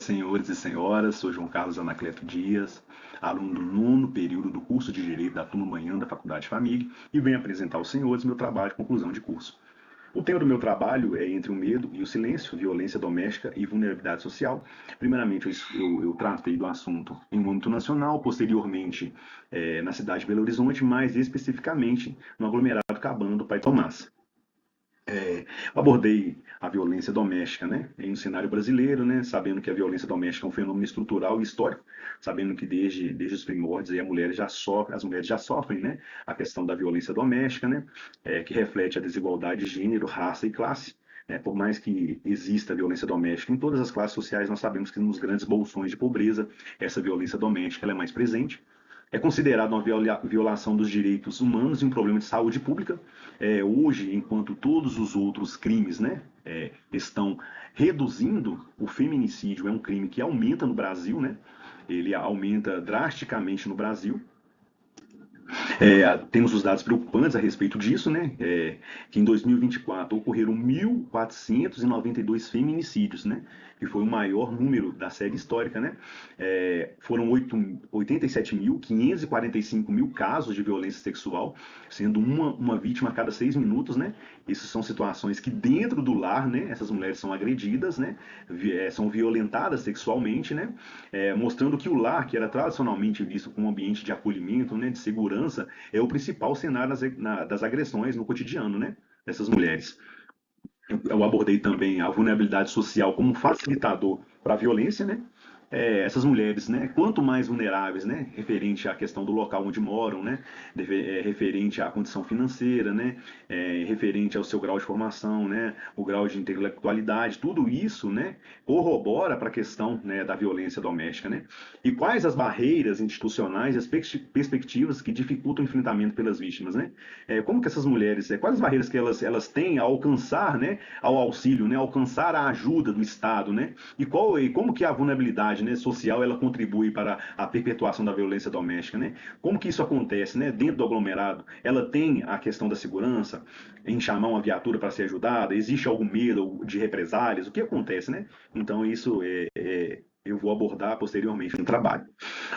senhores e senhoras, sou João Carlos Anacleto Dias, aluno do nono período do curso de Direito da turma manhã da Faculdade de Família e venho apresentar aos senhores meu trabalho de conclusão de curso. O tema do meu trabalho é Entre o Medo e o Silêncio, Violência Doméstica e Vulnerabilidade Social. Primeiramente, eu tratei do assunto em âmbito nacional, posteriormente na cidade de Belo Horizonte, mais especificamente no aglomerado Cabana do Pai Tomás. Eu abordei a violência doméstica, né, em um cenário brasileiro, né, sabendo que a violência doméstica é um fenômeno estrutural e histórico, sabendo que desde os primórdios aí, as mulheres já sofrem, né, a questão da violência doméstica, né, que reflete a desigualdade de gênero, raça e classe. Por mais que exista violência doméstica em todas as classes sociais, nós sabemos que nos grandes bolsões de pobreza, essa violência doméstica ela é mais presente. É considerado uma violação dos direitos humanos e um problema de saúde pública. Hoje, enquanto todos os outros crimes, né, estão reduzindo, o feminicídio é um crime que aumenta no Brasil, né? Ele aumenta drasticamente no Brasil. Temos os dados preocupantes a respeito disso, né? Que em 2024 ocorreram 1.492 feminicídios, né? Que foi o maior número da série histórica, né? Foram 87.545 mil casos de violência sexual, sendo uma vítima a cada 6 minutos, né? Essas são situações que dentro do lar, né? Essas mulheres são agredidas, né? São violentadas sexualmente, né? Mostrando que o lar, que era tradicionalmente visto como um ambiente de acolhimento, né? De segurança, é o principal cenário das agressões no cotidiano, né? Dessas mulheres. Eu abordei também a vulnerabilidade social como um facilitador para a violência, né? Essas mulheres, né, quanto mais vulneráveis, né, referente à questão do local onde moram, né, referente à condição financeira, né, referente ao seu grau de formação, né, o grau de intelectualidade, tudo isso, né, corrobora para a questão, né, da violência doméstica, né. E quais as barreiras institucionais e as perspectivas que dificultam o enfrentamento pelas vítimas, né? Como que essas mulheres, quais as barreiras que elas têm a alcançar, né, ao auxílio, né, alcançar a ajuda do Estado, né? E como que a vulnerabilidade, né, social ela contribui para a perpetuação da violência doméstica, né? Como que isso acontece, né, dentro do aglomerado? Ela tem a questão da segurança em chamar uma viatura para ser ajudada? Existe algum medo de represálias? O que acontece, né? Então isso eu vou abordar posteriormente no trabalho.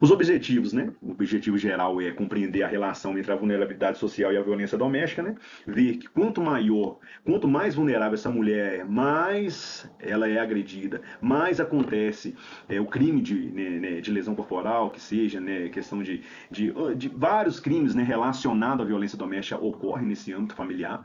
Os objetivos, né? O objetivo geral é compreender a relação entre a vulnerabilidade social e a violência doméstica, né? Ver que quanto mais vulnerável essa mulher é, mais ela é agredida, mais acontece o crime de lesão corporal, que seja, né? Questão de vários crimes, né? Relacionados à violência doméstica ocorrem nesse âmbito familiar.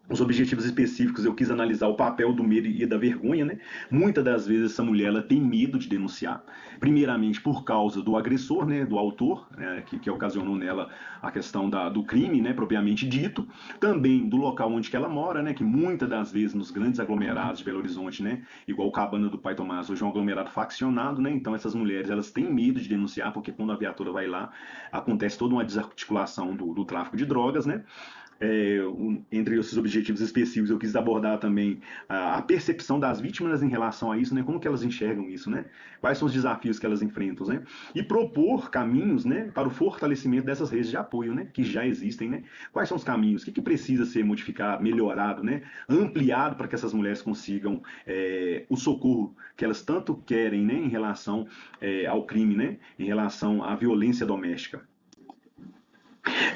Os objetivos específicos eu quis analisar o papel do medo e da vergonha, né? Muitas das vezes essa mulher ela tem medo de denunciar, primeiramente por causa do agressor, né, do autor, né, que ocasionou nela a questão do crime, né, propriamente dito, também do local onde que ela mora, né, que muitas das vezes nos grandes aglomerados de Belo Horizonte, né, igual Cabana do Pai Tomás, hoje é um aglomerado faccionado, né, então essas mulheres elas têm medo de denunciar porque quando a viatura vai lá acontece toda uma desarticulação do tráfico de drogas, né? Entre esses objetivos específicos, eu quis abordar também a percepção das vítimas em relação a isso, né? Como que elas enxergam isso, né? Quais são os desafios que elas enfrentam, né? E propor caminhos, né, para o fortalecimento dessas redes de apoio, né, que já existem, né? Quais são os caminhos? O que precisa ser modificado, melhorado, né? Ampliado para que essas mulheres consigam o socorro que elas tanto querem, né, em relação ao crime, né? Em relação à violência doméstica.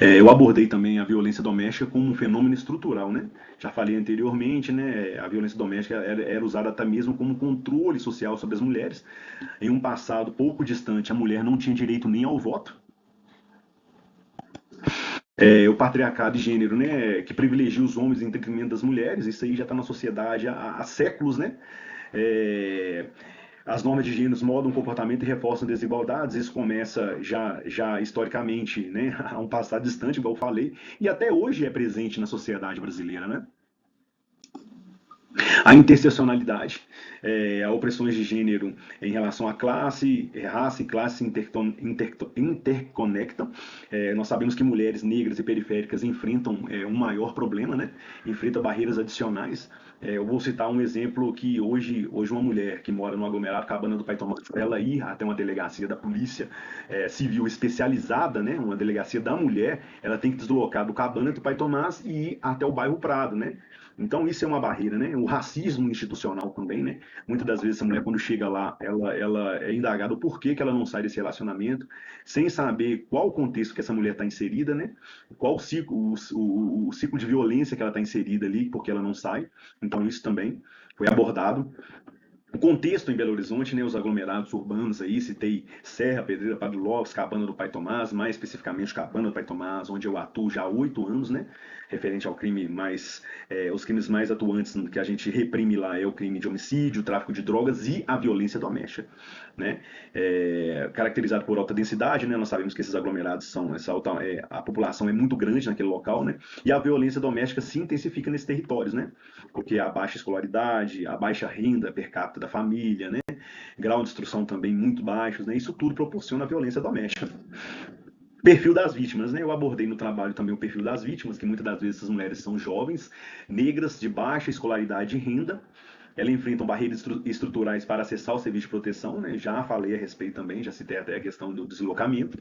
Eu abordei também a violência doméstica como um fenômeno estrutural, né? Já falei anteriormente, né? A violência doméstica era usada até mesmo como controle social sobre as mulheres. Em um passado pouco distante, a mulher não tinha direito nem ao voto. O patriarcado de gênero, né? Que privilegia os homens em detrimento das mulheres. Isso aí já está na sociedade há séculos, né? É, as normas de gênero moldam o comportamento e reforçam desigualdades. Isso começa já historicamente, né, a um passado distante, igual eu falei, e até hoje é presente na sociedade brasileira, né? A interseccionalidade, a opressões de gênero em relação à classe, raça e classe interconectam. Nós sabemos que mulheres negras e periféricas enfrentam um maior problema, né? Enfrentam barreiras adicionais. Eu vou citar um exemplo que hoje uma mulher que mora no aglomerado Cabana do Pai Tomás, para ela ir até uma delegacia da polícia civil especializada, né? Uma delegacia da mulher, ela tem que deslocar do Cabana do Pai Tomás e ir até o bairro Prado, né? Então isso é uma barreira, né? O racismo institucional também, né? Muitas das vezes essa mulher quando chega lá, ela é indagada o porquê que ela não sai desse relacionamento, sem saber qual o contexto que essa mulher está inserida, né? Qual o ciclo de violência que ela está inserida ali, porque ela não sai. Então isso também foi abordado. O contexto em Belo Horizonte, né, os aglomerados urbanos aí, citei Serra, Pedreira, Padre Lopes, Cabana do Pai Tomás, mais especificamente Cabana do Pai Tomás, onde eu atuo já há 8 anos, né, referente ao crime mais, os crimes mais atuantes que a gente reprime lá é o crime de homicídio, tráfico de drogas e a violência doméstica, né, caracterizado por alta densidade, né, nós sabemos que esses aglomerados são, a população é muito grande naquele local, né, e a violência doméstica se intensifica nesses territórios, né, porque a baixa escolaridade, a baixa renda per capita da família, né? Grau de instrução também muito baixos, né? Isso tudo proporciona a violência doméstica. Perfil das vítimas, né? Eu abordei no trabalho também o perfil das vítimas, que muitas das vezes essas mulheres são jovens, negras, de baixa escolaridade e renda. Elas enfrentam barreiras estruturais para acessar o serviço de proteção, né? Já falei a respeito também, já citei até a questão do deslocamento.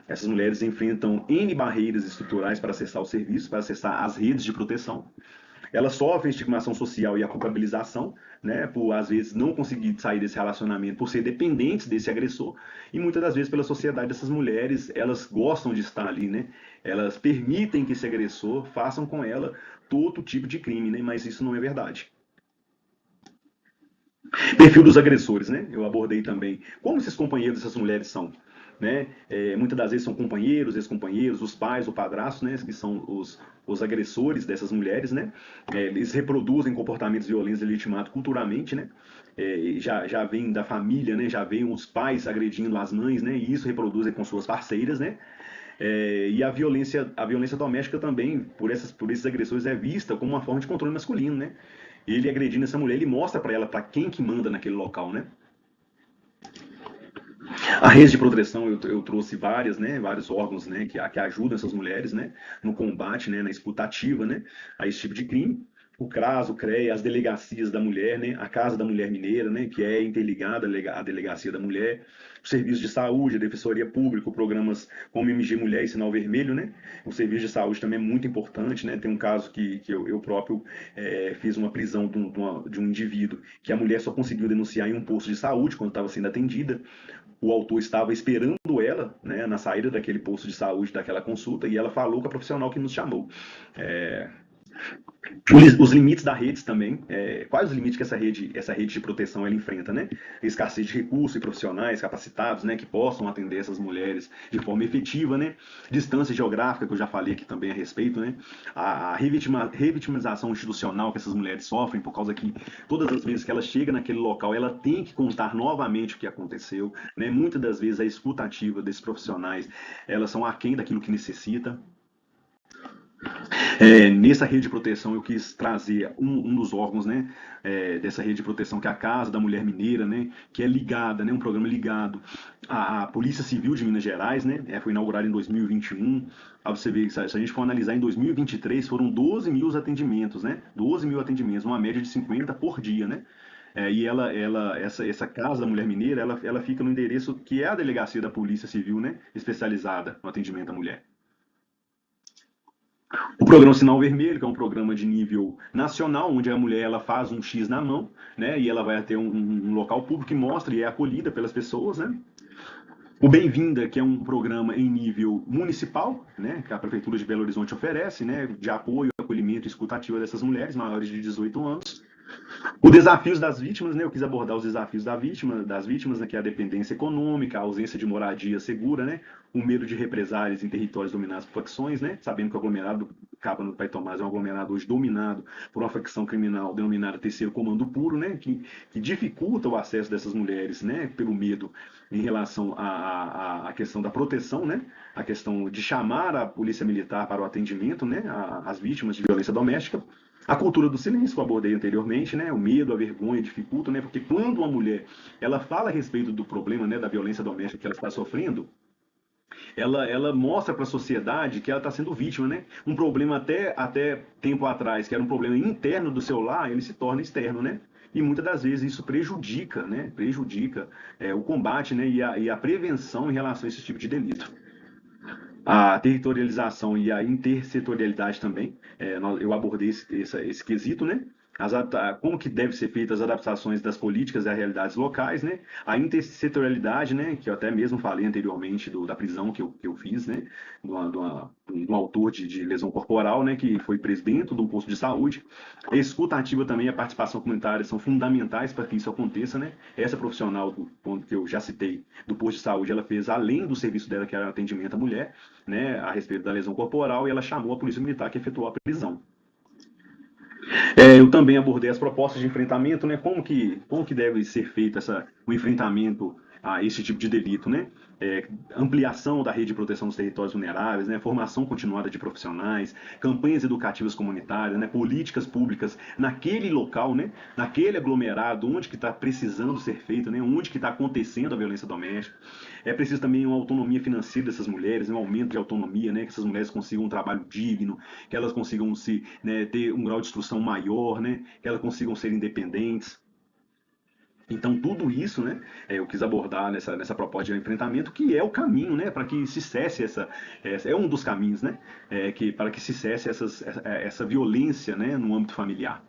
Essas mulheres enfrentam N barreiras estruturais para acessar o serviço, para acessar as redes de proteção. Elas sofrem estigmação social e a culpabilização, né, por às vezes não conseguir sair desse relacionamento, por ser dependentes desse agressor, e muitas das vezes pela sociedade dessas mulheres, elas gostam de estar ali, né, elas permitem que esse agressor façam com ela todo tipo de crime, né, mas isso não é verdade. Perfil dos agressores, né? Eu abordei também como esses companheiros dessas mulheres são. Né? Muitas das vezes são companheiros, ex-companheiros, os pais, o padrasto, né? Que são os agressores dessas mulheres, né? Eles reproduzem comportamentos violentos e legitimados culturalmente, né? Já vem da família, né? Já vem os pais agredindo as mães, né? E isso reproduzem com suas parceiras, né? E a violência doméstica também, por esses agressores, é vista como uma forma de controle masculino, né? Ele agredindo essa mulher, ele mostra para ela, para quem que manda naquele local, né? A rede de proteção eu trouxe várias, né, vários órgãos, né, que ajudam essas mulheres, né, no combate, né, na escuta ativa, né, a esse tipo de crime. O CRAS, o CREA, as delegacias da mulher, né, a Casa da Mulher Mineira, né, que é interligada à Delegacia da Mulher, o Serviço de Saúde, a Defensoria Pública, programas como MG Mulher e Sinal Vermelho, né, o Serviço de Saúde também é muito importante, né, tem um caso que eu próprio fiz uma prisão de um indivíduo que a mulher só conseguiu denunciar em um posto de saúde quando estava sendo atendida, o autor estava esperando ela, né, na saída daquele posto de saúde, daquela consulta, e ela falou com a profissional que nos chamou. É, os limites da rede também, quais os limites que essa rede de proteção ela enfrenta, né? Escassez de recursos e profissionais capacitados, né, que possam atender essas mulheres de forma efetiva, né? Distância geográfica, que eu já falei aqui também a respeito, né? A revitimização institucional que essas mulheres sofrem, por causa que todas as vezes que ela chega naquele local, ela tem que contar novamente o que aconteceu, né? Muitas das vezes a escuta ativa desses profissionais, elas são aquém daquilo que necessita. Nessa rede de proteção eu quis trazer um dos órgãos, né, dessa rede de proteção, que é a Casa da Mulher Mineira, né, que é ligada, né, um programa ligado à Polícia Civil de Minas Gerais, né, foi inaugurado em 2021. Aí você vê, se a gente for analisar em 2023, foram 12 mil atendimentos, né, 12 mil atendimentos, uma média de 50 por dia, né. E essa Casa da Mulher Mineira, ela fica no endereço que é a Delegacia da Polícia Civil, né, especializada no atendimento à mulher. O programa Sinal Vermelho, que é um programa de nível nacional, onde a mulher ela faz um X na mão, né, e ela vai até um local público que mostra e é acolhida pelas pessoas, né. O Bem-vinda, que é um programa em nível municipal, né, que a Prefeitura de Belo Horizonte oferece, né, de apoio, acolhimento e escutativa dessas mulheres maiores de 18 anos. Os desafios das vítimas, né? Eu quis abordar os desafios das vítimas, né? Que é a dependência econômica, a ausência de moradia segura, né? O medo de represálias em territórios dominados por facções, né? Sabendo que o aglomerado Cabana do Pai Tomás é um aglomerado hoje dominado por uma facção criminal denominada Terceiro Comando Puro, né? Que dificulta o acesso dessas mulheres, né? Pelo medo em relação à questão da proteção, né? A questão de chamar a polícia militar para o atendimento, né? Às vítimas de violência doméstica. A cultura do silêncio, que eu abordei anteriormente, né? O medo, a vergonha dificultam, né? Porque quando uma mulher ela fala a respeito do problema, né, da violência doméstica que ela está sofrendo, ela mostra para a sociedade que ela está sendo vítima, né? Um problema até tempo atrás, que era um problema interno do seu lar, ele se torna externo, né? E muitas das vezes isso prejudica, né? Prejudica o combate, né? E a prevenção em relação a esse tipo de delito. A territorialização e a intersetorialidade também, eu abordei esse quesito, né? Como que deve ser feitas as adaptações das políticas às realidades locais, né? A intersetorialidade, né? Que eu até mesmo falei anteriormente da prisão que eu fiz, né? De um autor de lesão corporal, né? Que foi preso dentro de um posto de saúde. A escuta ativa também e a participação comunitária são fundamentais para que isso aconteça, né? Essa profissional do ponto que eu já citei, do posto de saúde, ela fez além do serviço dela, que era atendimento à mulher, né, a respeito da lesão corporal, e ela chamou a polícia militar que efetuou a prisão. Eu também abordei as propostas de enfrentamento, né, como que deve ser feito o enfrentamento a esse tipo de delito, né? Ampliação da rede de proteção dos territórios vulneráveis, né, formação continuada de profissionais, campanhas educativas comunitárias, né, políticas públicas naquele local, né, naquele aglomerado, onde que está precisando ser feito, né, onde que está acontecendo a violência doméstica. É preciso também uma autonomia financeira dessas mulheres, um aumento de autonomia, né, que essas mulheres consigam um trabalho digno, que elas consigam né, ter um grau de instrução maior, né, que elas consigam ser independentes. Então, tudo isso, né, eu quis abordar nessa proposta de enfrentamento, que é o caminho, né, para que se cesse é um dos caminhos, né, para que se cesse essa violência, né, no âmbito familiar.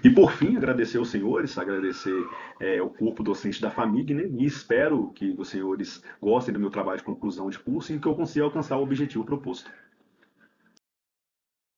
E por fim, agradecer aos senhores, agradecer o corpo docente da FAMIG, né, e espero que os senhores gostem do meu trabalho de conclusão de curso e que eu consiga alcançar o objetivo proposto.